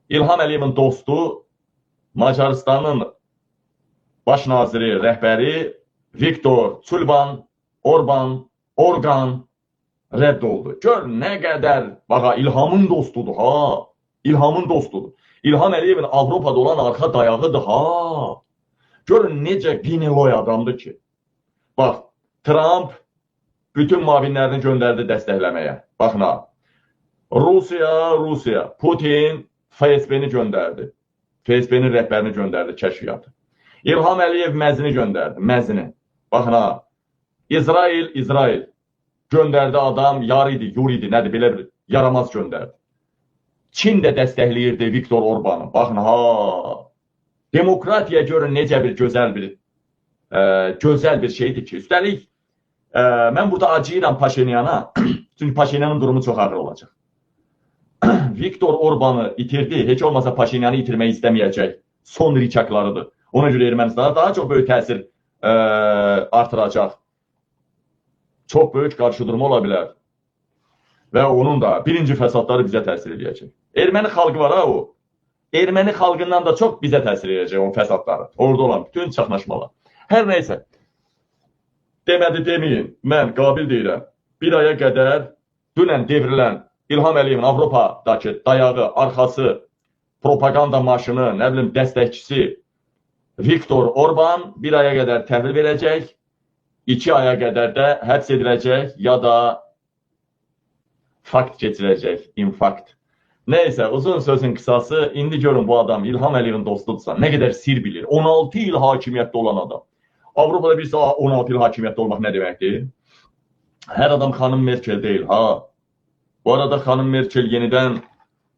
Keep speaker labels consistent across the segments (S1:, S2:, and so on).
S1: İlham Əliyevin dostu, Macarıstanın baş naziri, rəhbəri Viktor Orban rədd oldu. Gör nə qədər, baxa, İlhamın dostudur, ha. İlhamın dostudur. İlham Əliyevin Avropada olan arxa dayağıdır, ha. Görün necə qiniloy adamdır ki. Bax, Trump bütün mavinlərini göndərdi dəstəkləməyə. Baxın, ha. Rusiya, Putin FSB-ni göndərdi. FSB-nin rəhbərini göndərdi, kəşfiyyatı. İlham Əliyev məzini göndərdi, məzini. Baxın, ha. İsrail göndərdi adam, yar idi, yur idi, nədir, belə bir yaramaz göndərdi. Çin də dəstəkləyirdi Viktor Orbanı. Baxın, ha. Demokratiya görün necə bir gözəl bir şeydir ki. Üstəlik, mən burada acıyıram Paşinyana, çünki Paşinyanın durumu çox ağır olacaq. Viktor Orbanı itirdi, heç olmasa Paşinyanı itirmək istəməyəcək. Son rikaklarıdır. Ona görə Ermənistana daha çox böyük təsir artıracaq. Çox böyük qarşıdurma ola bilər. Və onun da birinci fəsadları bizə təsir edəcək. Erməni xalqı var ha o. Erməni xalqından da çox bizə təsir edəcək o fəsadları. Orada olan bütün çaxnaşmalar. Hər nəysə, demədi deməyin, mən qabil deyirəm. Bir aya qədər dünən devrilən İlham Əliyevin Avropadakı dayağı, arxası, propaganda maşını, nə bilim, dəstəkçisi Viktor Orban bir aya qədər təhvil verəcək, 2 aya qədər də həbs ediləcək ya da fakt keçirəcək, infakt. Neysə, uzun sözün qısası, indi görün bu adam İlham Əliyevin dostudursa, nə qədər sir bilir. 16 il hakimiyyətdə olan adam. Avropada birisi 16 il hakimiyyətdə olmaq nə deməkdir? Hər adam xanım Merkel deyil, ha. Bu arada xanım Merkel yenidən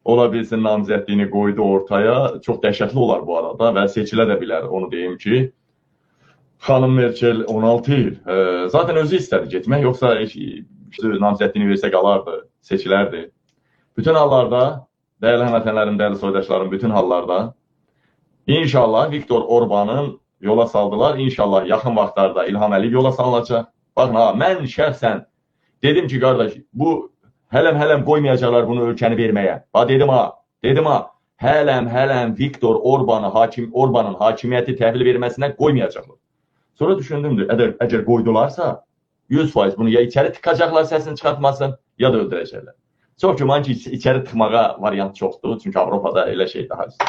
S1: ola bilsin namizədliyini qoydu ortaya. Çox dəhşətli olar bu arada və seçilə də bilər, onu deyim ki. Xanım Merkel 16 il. Zaten özü istədi getmək, yoxsa namizədliyini versə qalardı, seçilərdi. Bütün hallarda, dəyərli həmvətənlərim, dəyərli soydaşlarım, bütün hallarda inşallah Viktor Orbanın yola saldılar. İnşallah yaxın vaxtlarda İlham Əliyev yola salınacaq. Baxın, ha, mən şəxsən dedim ki, qardaş, bu hələm qoymayacaqlar bunu ölkəni verməyə. Ha, dedim ha, hələm Viktor Orbanın hakimiyyəti təhvil verməsinə qoymayacaqlar. Sonra düşündümdür, əgər qoydularsa 100% bunu ya içəri tıkacaqlar səsini çıxartmasın, ya da öldürəcəklər. Çox güman ki, içəri tıxmağa variant çoxdur, çünki Avropada elə şey daha üstü.